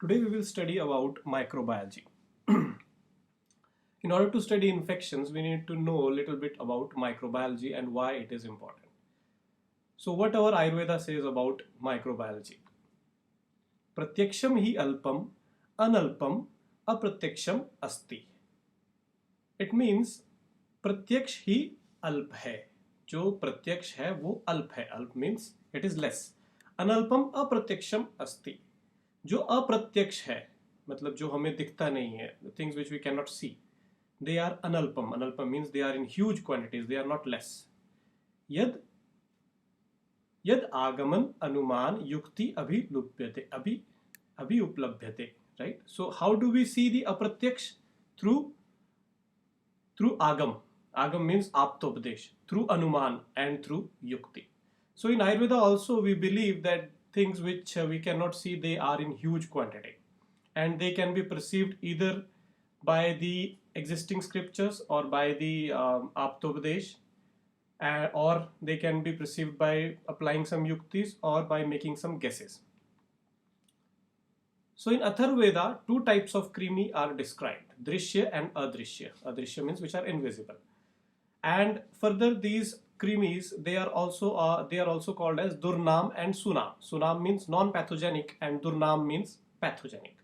Today we will study about microbiology. In order to study infections, we need to know a little bit about microbiology and why it is important. So what our Ayurveda says about microbiology. Pratyaksham hi alpam, analpam, apratyaksham asti. It means pratyaksh hi alp hai. जो प्रत्यक्ष है वो अल्प है. अल्प means it is less. अनल्पम अप्रत्यक्षम अस्ति. जो अप्रत्यक्ष है मतलब जो हमें दिखता नहीं है, the things which we cannot see, they are analpam. Analpam means they are in huge quantities, they are not less. यद यद आगमन अनुमान युक्ति अभिलुप्यते अभि उपलभ्यते. Right? So how do we see the aprathyaksh? Through agam. Agam means aptopadesh, through anuman and through yukti. So in Ayurveda also we believe that things which we cannot see, they are in huge quantity and they can be perceived either by the existing scriptures or by the aptopadesh, or they can be perceived by applying some yuktis or by making some guesses. So in Atharvaveda, two types of krimi are described, drishya and adrishya. Adrishya means which are invisible. And further, these krimis, they are also called as durnam and sunam. Sunam means non-pathogenic and durnam means pathogenic.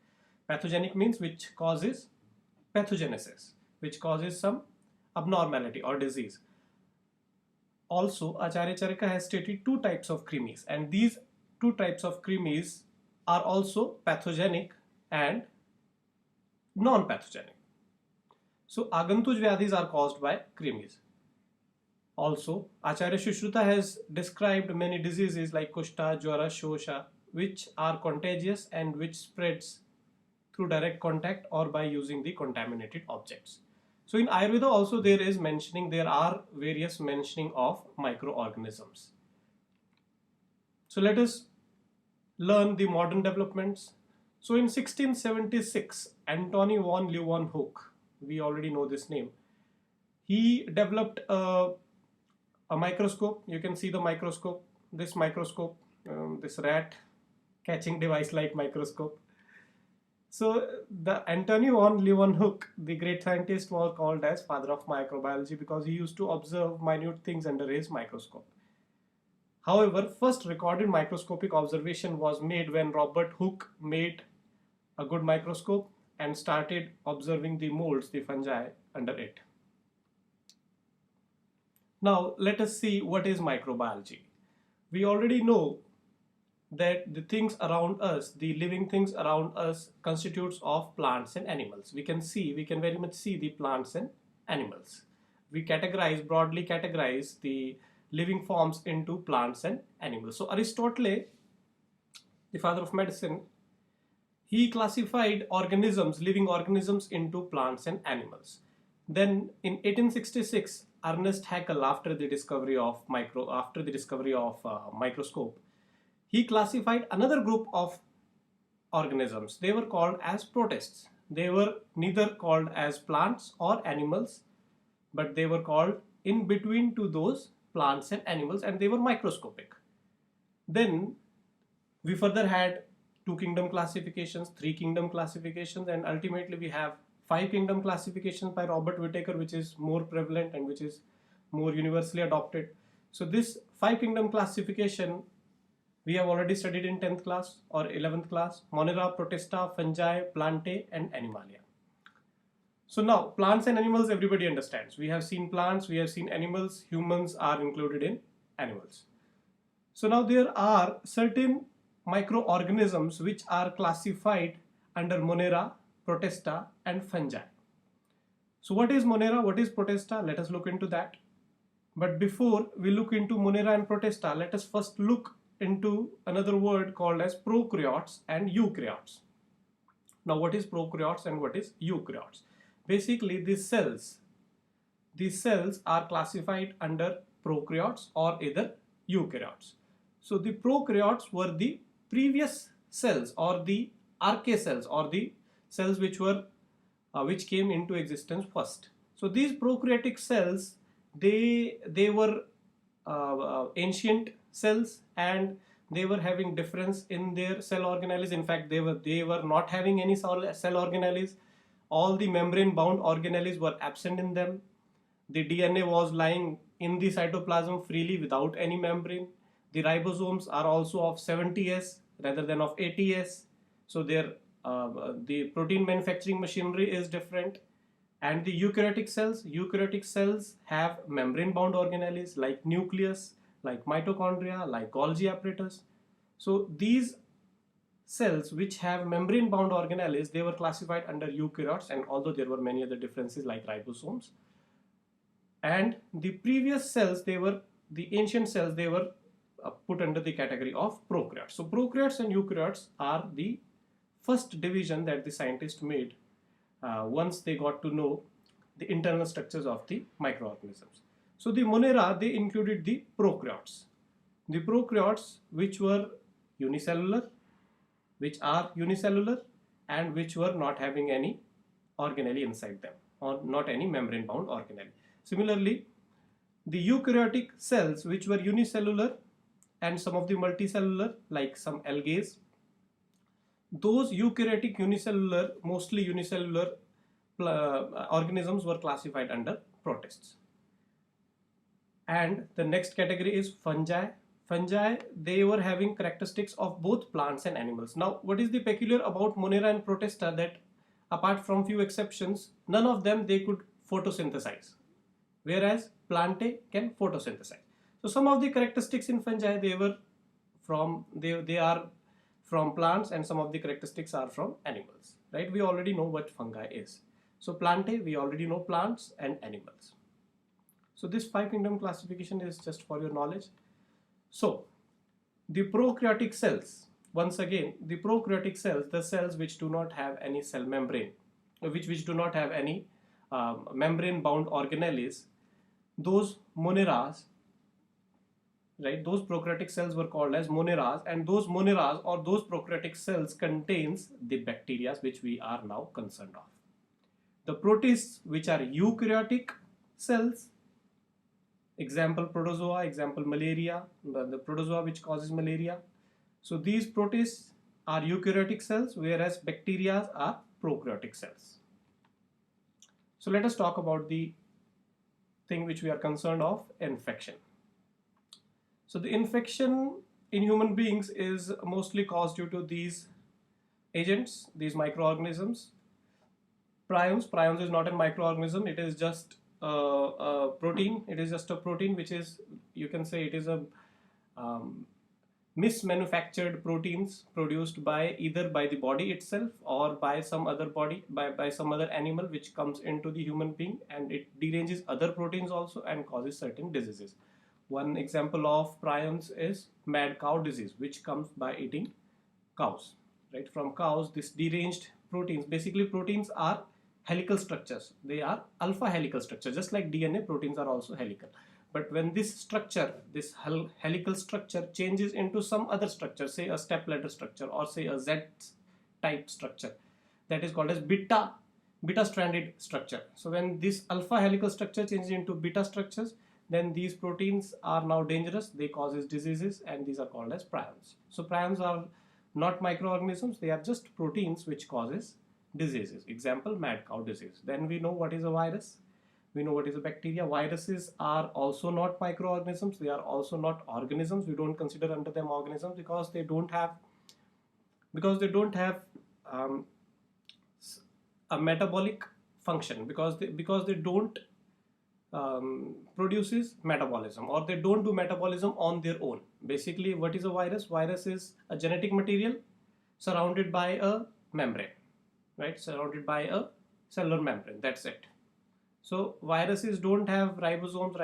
Pathogenic means which causes pathogenesis, which causes some abnormality or disease. Also, Acharya Charaka has stated two types of krimis, and these two types of krimis are also pathogenic and non-pathogenic. So agantuj vyadhis are caused by krimis. Also, Acharya Shushruta has described many diseases like kushta, jwara, shosha, which are contagious and which spreads through direct contact or by using the contaminated objects. So in Ayurveda also there are various mentioning of microorganisms. So let us learn the modern developments. So in 1676, Antony von Leeuwenhoek, we already know this name, he developed a microscope. You can see the microscope, this microscope, this rat catching device like microscope. So the Antony von Leeuwenhoek, the great scientist, was called as father of microbiology because he used to observe minute things under his microscope. However, first recorded microscopic observation was made when Robert Hooke made a good microscope and started observing the molds, the fungi under it. Now let us see what is microbiology. We already know that the things around us, the living things around us, constitutes of plants and animals. We can very much see the plants and animals. We broadly categorize the living forms into plants and animals. So Aristotle, the father of medicine, he classified living organisms into plants and animals. Then in 1866, Ernest Haeckel, after the discovery of microscope, he classified another group of organisms. They were called as protists. They were neither called as plants or animals, but they were called in between to those plants and animals, and they were microscopic. Then we further had 2 kingdom classifications, 3 kingdom classifications, and ultimately we have 5 kingdom classifications by Robert Whittaker, which is more prevalent and which is more universally adopted. So this 5 kingdom classification we have already studied in 10th class or 11th class: Monera, Protista, Fungi, Plantae, and Animalia. So now plants and animals everybody understands. We have seen plants, we have seen animals, humans are included in animals. So now there are certain microorganisms which are classified under Monera, Protista, and Fungi. So what is Monera, what is Protista? Let us look into that. But before we look into Monera and Protista, let us first look into another word called as prokaryotes and eukaryotes. Now what is prokaryotes and what is eukaryotes? Basically these cells are classified under prokaryotes or either eukaryotes. So the prokaryotes were the previous cells or the archaea cells or the cells which came into existence first. So these prokaryotic cells, they were ancient cells, and they were having difference in their cell organelles. In fact, they were not having any cell organelles. All the membrane bound organelles were absent in them. The DNA was lying in the cytoplasm freely without any membrane. The ribosomes are also of 70S rather than of 80S. So the protein manufacturing machinery is different. And the eukaryotic cells have membrane bound organelles like nucleus, like mitochondria, like Golgi apparatus. So these cells which have membrane bound organelles, they were classified under eukaryotes, and although there were many other differences like ribosomes. And the previous cells, the ancient cells, they were put under the category of prokaryotes. So prokaryotes and eukaryotes are the first division that the scientists made once they got to know the internal structures of the microorganisms. So the Monera, they included the prokaryotes. The prokaryotes which were unicellular, which are unicellular, and which were not having any organelle inside them, or not any membrane bound organelle. Similarly, the eukaryotic cells which were unicellular and some of the multicellular like some algae, those eukaryotic unicellular, mostly unicellular organisms were classified under protists. And the next category is fungi. Fungi, they were having characteristics of both plants and animals. Now, what is the peculiar about Monera and Protista, that apart from few exceptions, none of them they could photosynthesize, whereas Plantae can photosynthesize. So some of the characteristics in fungi, they are from plants, and some of the characteristics are from animals, right? We already know what fungi is. So Plantae, we already know plants and animals. So this 5 kingdom classification is just for your knowledge. So the prokaryotic cells, once again, the prokaryotic cells, the cells which do not have any cell membrane, which do not have any membrane bound organelles, those moneras, right, those prokaryotic cells were called as moneras, and those moneras or those prokaryotic cells contains the bacteria which we are now concerned of. The protists, which are eukaryotic cells, example protozoa, example malaria, the protozoa which causes malaria. So these protists are eukaryotic cells, whereas bacteria are prokaryotic cells. So let us talk about the thing which we are concerned of, infection. So the infection in human beings is mostly caused due to these agents, these microorganisms. Prions is not a microorganism, it is just a protein. It is just a protein which is, you can say it is a mismanufactured proteins produced by either by the body itself or by some other body, by some other animal which comes into the human being, and it deranges other proteins also and causes certain diseases. One example of prions is mad cow disease, which comes by eating cows, right? From cows, this deranged proteins, basically proteins are helical structures. They are alpha helical structures, just like DNA, proteins are also helical. But when this structure, this helical structure changes into some other structure, say a step ladder structure or say a Z type structure, that is called as beta stranded structure. So when this alpha helical structure changes into beta structures, then these proteins are now dangerous, they causes diseases, and these are called as prions. So prions are not microorganisms, they are just proteins which causes diseases. Example, mad cow disease. Then we know what is a virus, we know what is a bacteria. Viruses are also not microorganisms, they are also not organisms. We don't consider under them organisms because they don't have a metabolic function, because they don't produces metabolism, or they don't do metabolism on their own. Basically, what is a virus? Virus is a genetic material surrounded by a membrane, right? Surrounded by a cellular membrane, that's it. So viruses don't have ribosomes,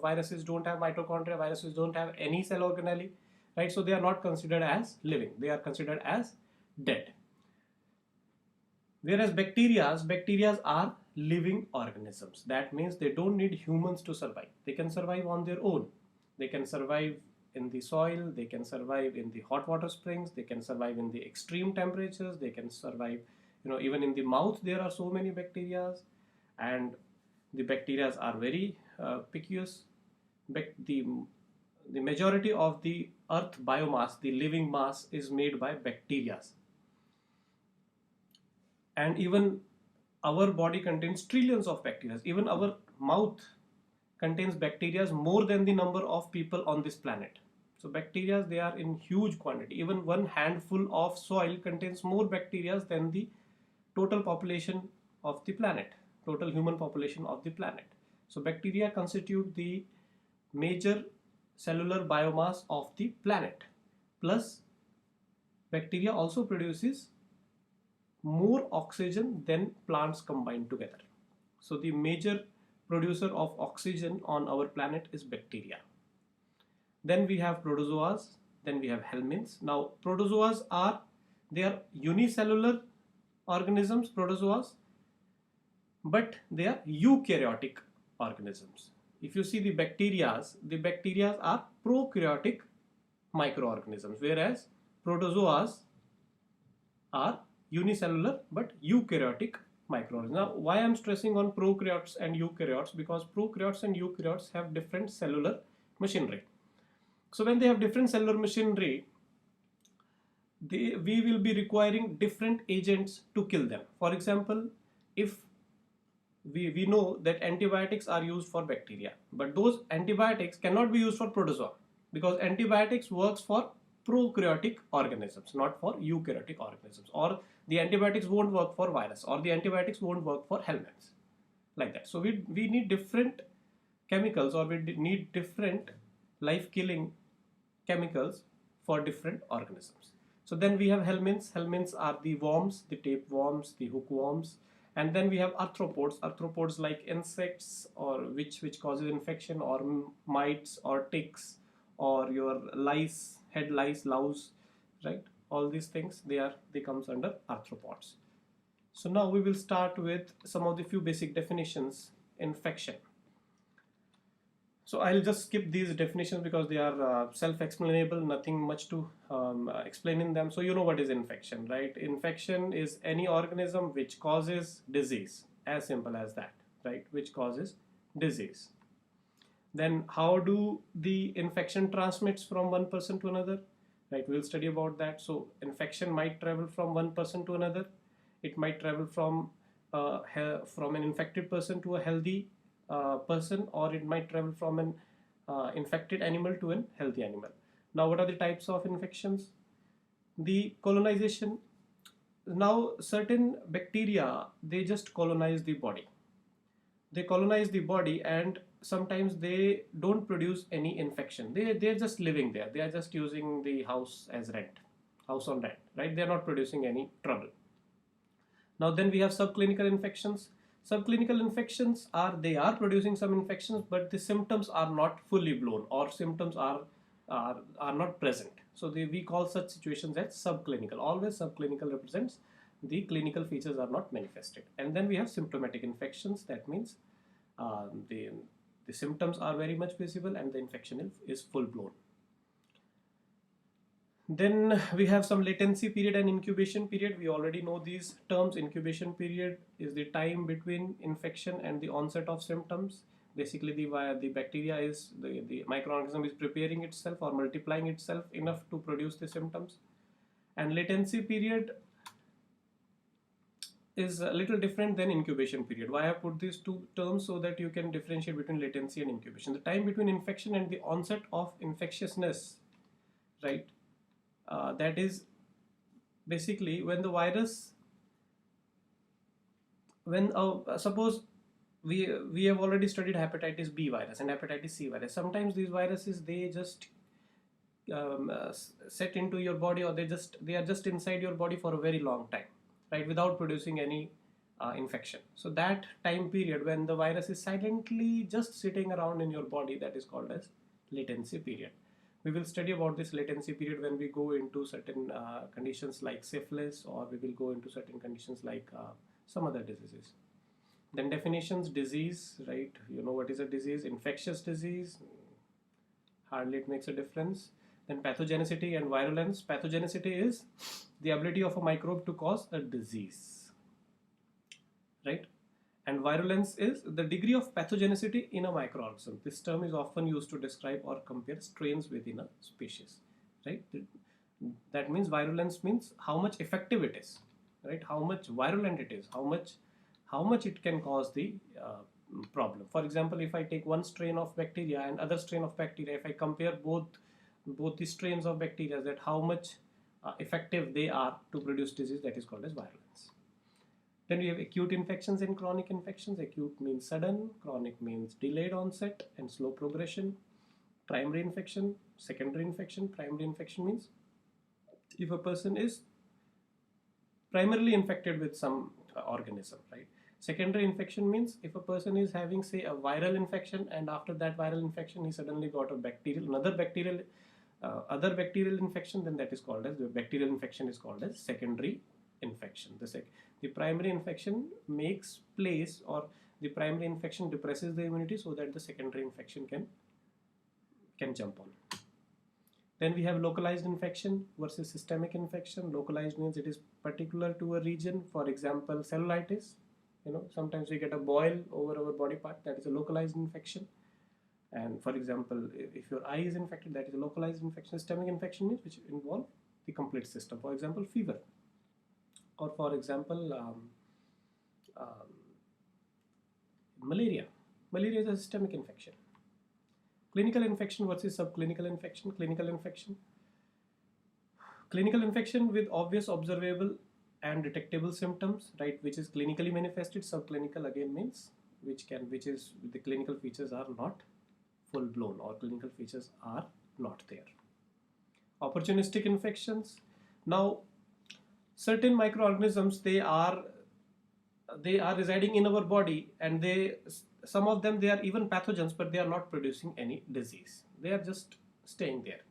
viruses don't have mitochondria, viruses don't have any cell organelle, right? So they are not considered as living, they are considered as dead. Whereas bacteria are living organisms. That means they don't need humans to survive. They can survive on their own. They can survive in the soil, they can survive in the hot water springs, they can survive in the extreme temperatures, they can survive, even in the mouth there are so many bacteria, and the bacteria are very picus. the majority of the earth biomass, the living mass, is made by bacteria. And even our body contains trillions of bacteria. Even our mouth contains bacteria more than the number of people on this planet. So bacteria, they are in huge quantity. Even one handful of soil contains more bacteria than the total population of the planet, total human population of the planet. So bacteria constitute the major cellular biomass of the planet. Plus, bacteria also produces more oxygen than plants combined together. So the major producer of oxygen on our planet is bacteria. Then we have protozoas, then we have helminths. Now protozoas they are unicellular organisms, protozoas, but they are eukaryotic organisms. If you see the bacteria are prokaryotic microorganisms, whereas protozoas are unicellular but eukaryotic microorganisms. Now, why I am stressing on prokaryotes and eukaryotes? Because prokaryotes and eukaryotes have different cellular machinery. So when they have different cellular machinery, we will be requiring different agents to kill them. For example, if we know that antibiotics are used for bacteria, but those antibiotics cannot be used for protozoa, because antibiotics works for prokaryotic organisms, not for eukaryotic organisms. Or the antibiotics won't work for virus, or the antibiotics won't work for helminths, like that. So we need different chemicals, or we need different life killing chemicals for different organisms. So then we have helminths. Helminths are the worms, the tapeworms, the hookworms. And then we have arthropods like insects, or which causes infection, or mites, or ticks, or your lice, head lice, louse, right? All these things, they comes under arthropods. So now we will start with some of the few basic definitions. Infection. So I'll just skip these definitions because they are self-explainable, nothing much to explain in them. So you know what is infection, right? Infection is any organism which causes disease, as simple as that, right? Which causes disease. Then how do the infection transmits from one person to another, right? We'll study about that. So infection might travel from one person to another. It might travel from an infected person to a healthy person, or it might travel from an infected animal to a healthy animal. Now, what are the types of infections? The colonization. Now, certain bacteria, they just colonize the body. They colonize the body, and sometimes they don't produce any infection. They're just living there. They are just using the house as rent, house on rent, right? They're not producing any trouble. Now then we have subclinical infections. Subclinical infections they are producing some infections, but the symptoms are not fully blown, or symptoms are not present. So we call such situations as subclinical. Always subclinical represents the clinical features are not manifested. And then we have symptomatic infections. That means the symptoms are very much visible and the infection is full blown. Then we have some latency period and incubation period. We already know these terms. Incubation period is the time between infection and the onset of symptoms. Basically, the bacteria is, the microorganism is preparing itself or multiplying itself enough to produce the symptoms. And latency period is a little different than incubation period. Why I have put these two terms? So that you can differentiate between latency and incubation. The time between infection and the onset of infectiousness, right? That is basically when the virus, suppose we have already studied hepatitis B virus and hepatitis C virus. Sometimes these viruses, they just set into your body, or they are just inside your body for a very long time, right, without producing any infection. So that time period when the virus is silently just sitting around in your body, that is called as latency period. We will study about this latency period when we go into certain conditions like syphilis, or we will go into certain conditions like some other diseases. Then definitions. Disease, right? You know what is a disease? Infectious disease, hardly it makes a difference. Then pathogenicity and virulence. Pathogenicity is the ability of a microbe to cause a disease, right? And virulence is the degree of pathogenicity in a microorganism. This term is often used to describe or compare strains within a species, right? That means virulence means how much effective it is, right? How much virulent it is, how much it can cause the problem. For example, if I take one strain of bacteria and other strain of bacteria, if I compare both the strains of bacteria, that how much effective they are to produce disease, that is called as virulence. Then we have acute infections and chronic infections. Acute means sudden, chronic means delayed onset and slow progression. Primary infection, secondary infection. Primary infection means if a person is primarily infected with some organism, right? Secondary infection means if a person is having, say, a viral infection, and after that viral infection he suddenly got a other bacterial infection, then that is called as, the bacterial infection is called as secondary infection. The primary infection makes place, or the primary infection depresses the immunity so that the secondary infection can jump on. Then we have localized infection versus systemic infection. Localized means it is particular to a region. For example, cellulitis. Sometimes we get a boil over our body part, that is a localized infection. And for example, if your eye is infected, that is a localized infection. Systemic infection means which involve the complete system. For example, fever. Or for example, malaria. Malaria is a systemic infection. Clinical infection versus subclinical infection. Clinical infection with obvious observable and detectable symptoms, right, which is clinically manifested. Subclinical again means which is the clinical features are not full blown, or clinical features are not there. Opportunistic infections. Now, certain microorganisms, they are residing in our body, and some of them, they are even pathogens, but they are not producing any disease. They are just staying there.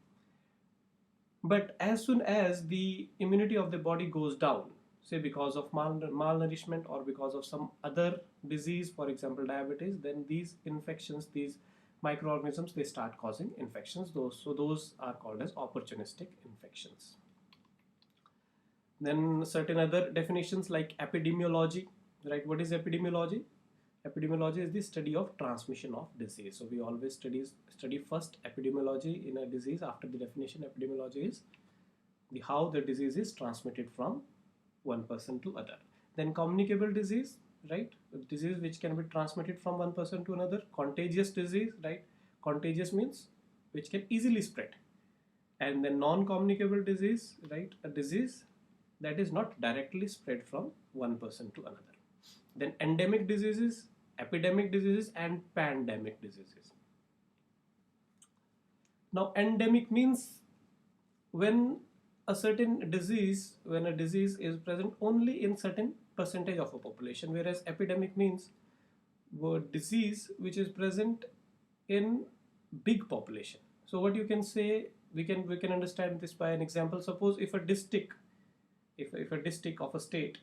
But as soon as the immunity of the body goes down, say because of malnourishment or because of some other disease, for example diabetes, then these infections, these microorganisms, they start causing infections. Those are called as opportunistic infections. Then certain other definitions like epidemiology, right? What is epidemiology? Epidemiology is the study of transmission of disease. So we always study first epidemiology in a disease. After the definition, epidemiology is how the disease is transmitted from one person to other. Then communicable disease, right? Disease which can be transmitted from one person to another. Contagious disease, right? Contagious means which can easily spread. And then non-communicable disease, right? A disease that is not directly spread from one person to another. Then endemic diseases, epidemic diseases, and pandemic diseases. Now, endemic means when a disease is present only in certain percentage of a population, whereas epidemic means a disease which is present in big population. So what you can say, we can understand this by an example. Suppose if a district of a state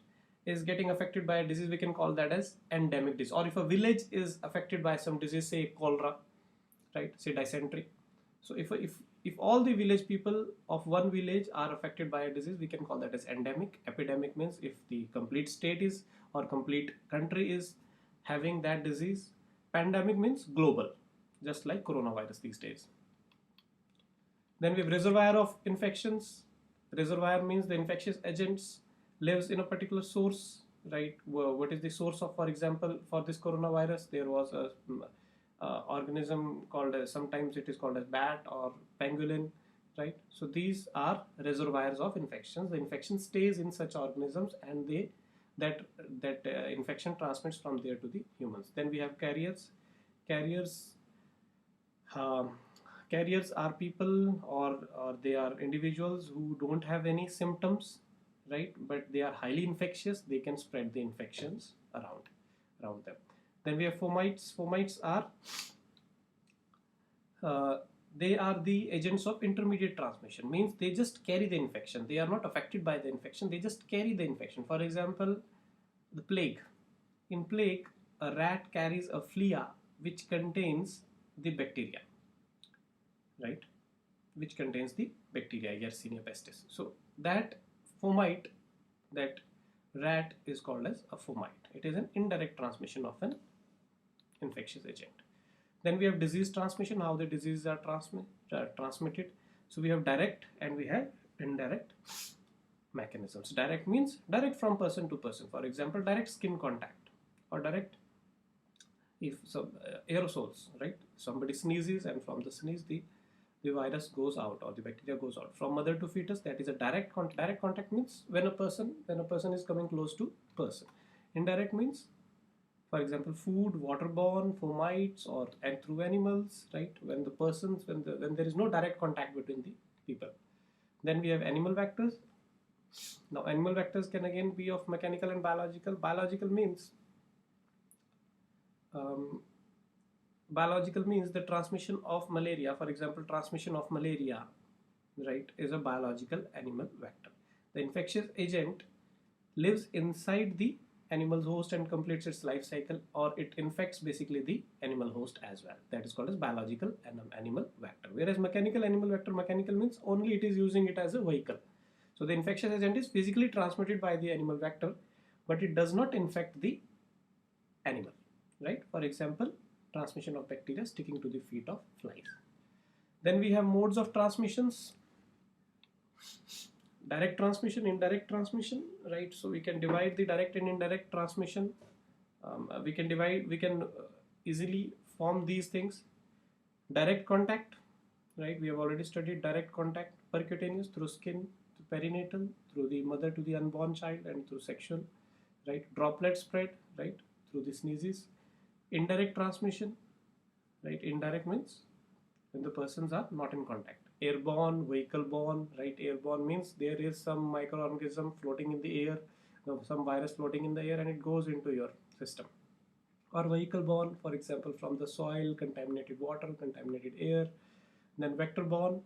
is getting affected by a disease, we can call that as endemic disease. Or if a village is affected by some disease, say cholera, right, say dysentery. So if all the village people of one village are affected by a disease, we can call that as endemic. Epidemic means if the complete state is, or complete country is having that disease. Pandemic means global, just like coronavirus these days. Then we have reservoir of infections. Reservoir means the infectious agents lives in a particular source, right? What is the source of, for example, for this coronavirus, there was a organism called as, sometimes it is called as bat or pangolin, right? So these are reservoirs of infections. The infection stays in such organisms, and that infection transmits from there to the humans. Then we have carriers. Carriers are people, or they are individuals who don't have any symptoms, right? But they are highly infectious. They can spread the infections around them. Then we have fomites. Fomites are they are the agents of intermediate transmission. Means they just carry the infection. They are not affected by the infection. They just carry the infection. For example, the plague. In plague, a rat carries a flea which contains the bacteria, right? Which contains the bacteria, Yersinia pestis. So that fomite, that rat is called as a fomite. It is an indirect transmission of an infectious agent. Then we have disease transmission, how the diseases are transmitted. So we have direct and we have indirect mechanisms. Direct means direct from person to person. For example, direct skin contact, or direct if some aerosols, right? Somebody sneezes and from the sneeze the virus goes out or the bacteria goes out. From mother to fetus, that is a direct contact. Direct contact means when a person is coming close to person. Indirect means, for example, food, waterborne, fomites, or and through animals, right? When the persons, when there is no direct contact between the people. Then we have animal vectors. Now, animal vectors can again be of mechanical and biological. Biological means the transmission of malaria. For example, transmission of malaria, right, is a biological animal vector. The infectious agent lives inside the animal's host and completes its life cycle, or it infects basically the animal host as well. That is called as biological animal vector. Whereas mechanical animal vector, mechanical means only it is using it as a vehicle. So the infectious agent is physically transmitted by the animal vector, but it does not infect the animal, right? For example, transmission of bacteria sticking to the feet of flies. Then we have modes of transmissions. Direct transmission, indirect transmission, right? So we can divide the direct and indirect transmission. We can easily form these things. Direct contact, right? We have already studied direct contact, percutaneous, through skin, through perinatal, through the mother to the unborn child, and through sexual, right? Droplet spread, right? Through the sneezes. Indirect transmission, right? Indirect means when the persons are not in contact. Airborne, vehicle-borne, right? Airborne means there is some microorganism floating in the air, some virus floating in the air, and it goes into your system. Or vehicle-borne, for example, from the soil, contaminated water, contaminated air. Then vector-borne,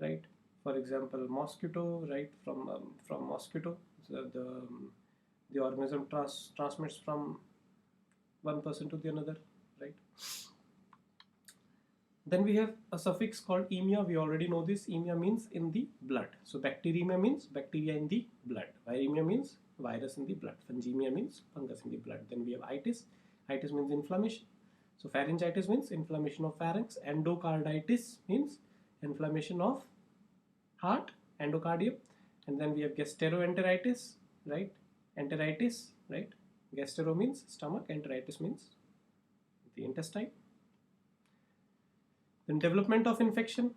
right? For example, mosquito, right? From mosquito, so the organism transmits from one person to the another, right? Then we have a suffix called emia. We already know this. Emia means in the blood. So bacteremia means bacteria in the blood. Viremia means virus in the blood. Fungemia means fungus in the blood. Then we have itis. Itis means inflammation. So pharyngitis means inflammation of pharynx. Endocarditis means inflammation of heart, endocardium. And then we have gastroenteritis, right? Enteritis, right? Gastro means stomach, enteritis means the intestine. Then development of infection.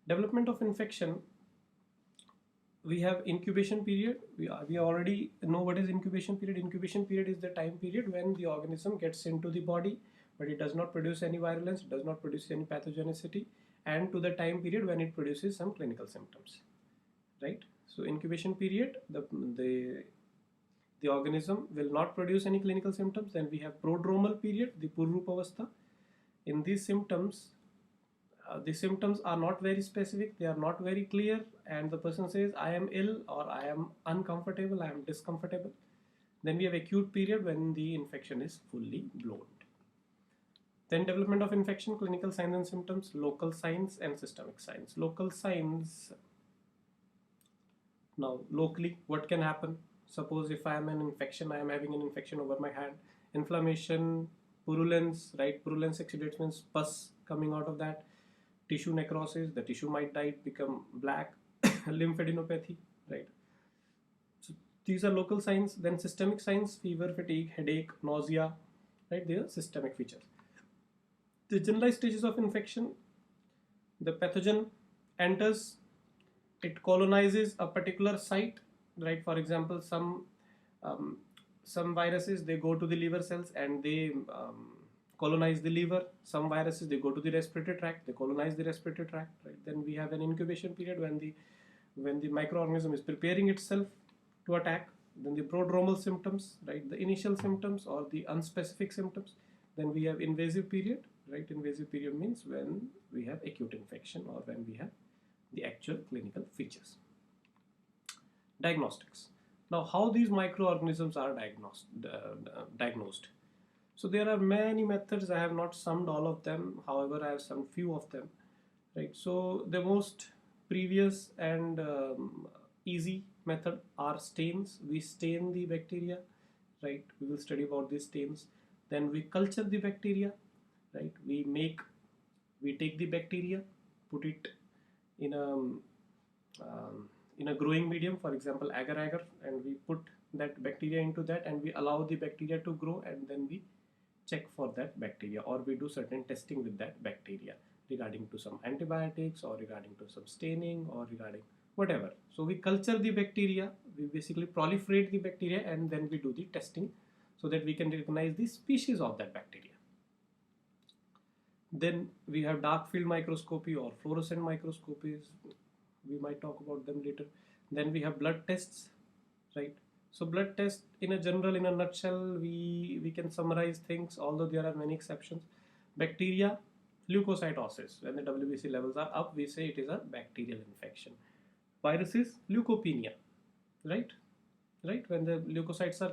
Development of infection, we have incubation period. We already know what is incubation period. Incubation period is the time period when the organism gets into the body, but it does not produce any virulence, it does not produce any pathogenicity, and to the time period when it produces some clinical symptoms, right? So incubation period, the organism will not produce any clinical symptoms. Then we have prodromal period, the Purrupavastha. In these symptoms, the symptoms are not very specific, they are not very clear, and the person says, I am ill, or I am uncomfortable, I am discomfortable. Then we have acute period when the infection is fully blown. Then development of infection, clinical signs and symptoms, local signs and systemic signs. Local signs, now locally, what can happen? Suppose if I am having an infection over my hand, inflammation, purulence, right? Purulence exudates means pus coming out of that. Tissue necrosis, the tissue might die, become black. Lymphadenopathy, right? So these are local signs. Then systemic signs, fever, fatigue, headache, nausea, right? They are systemic features. The generalized stages of infection, the pathogen enters, it colonizes a particular site, right? For example, some viruses, they go to the liver cells and they colonize the liver. Some viruses, they go to the respiratory tract, they colonize the respiratory tract, right? Then we have an incubation period when the microorganism is preparing itself to attack. Then the prodromal symptoms, right? The initial symptoms or the unspecific symptoms. Then we have invasive period, right? Invasive period means when we have acute infection or when we have the actual clinical features. Diagnostics. Now, how these microorganisms are diagnosed? So there are many methods. I have not summed all of them. However, I have some few of them, right? So the most previous and easy method are stains. We stain the bacteria, right? We will study about these stains. Then we culture the bacteria, right? We take the bacteria, put it in a growing medium, for example agar agar, and we put that bacteria into that, and we allow the bacteria to grow, and then we check for that bacteria, or we do certain testing with that bacteria regarding to some antibiotics, or regarding to some staining, or regarding whatever. So we culture the bacteria, we basically proliferate the bacteria, and then we do the testing so that we can recognize the species of that bacteria. Then we have dark field microscopy or fluorescent microscopies. We might talk about them later. Then we have blood tests, right? So blood test in a general, in a nutshell, we can summarize things, although there are many exceptions. Bacteria, leukocytosis. When the WBC levels are up, we say it is a bacterial infection. Viruses, leukopenia, right? Right? When the leukocytes are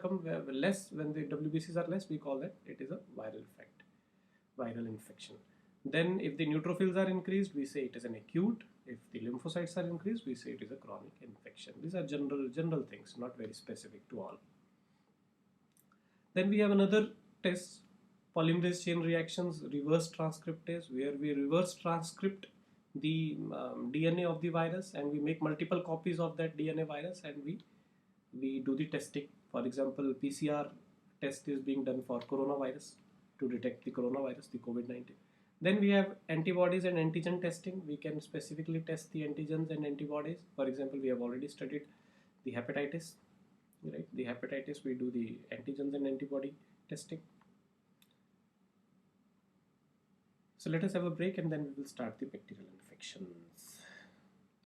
less, when the WBCs are less, we call that it is a viral effect, viral infection. Then if the neutrophils are increased, we say it is an acute. If the lymphocytes are increased, we say it is a chronic infection. These are general things, not very specific to all. Then we have another test, polymerase chain reactions, reverse transcriptase, where we reverse transcript the DNA of the virus, and we make multiple copies of that DNA virus, and we do the testing. For example, PCR test is being done for coronavirus to detect the coronavirus, the COVID-19. Then we have antibodies and antigen testing. We can specifically test the antigens and antibodies. For example, we have already studied the hepatitis, right? The hepatitis, we do the antigens and antibody testing. So let us have a break, and then we will start the bacterial infections.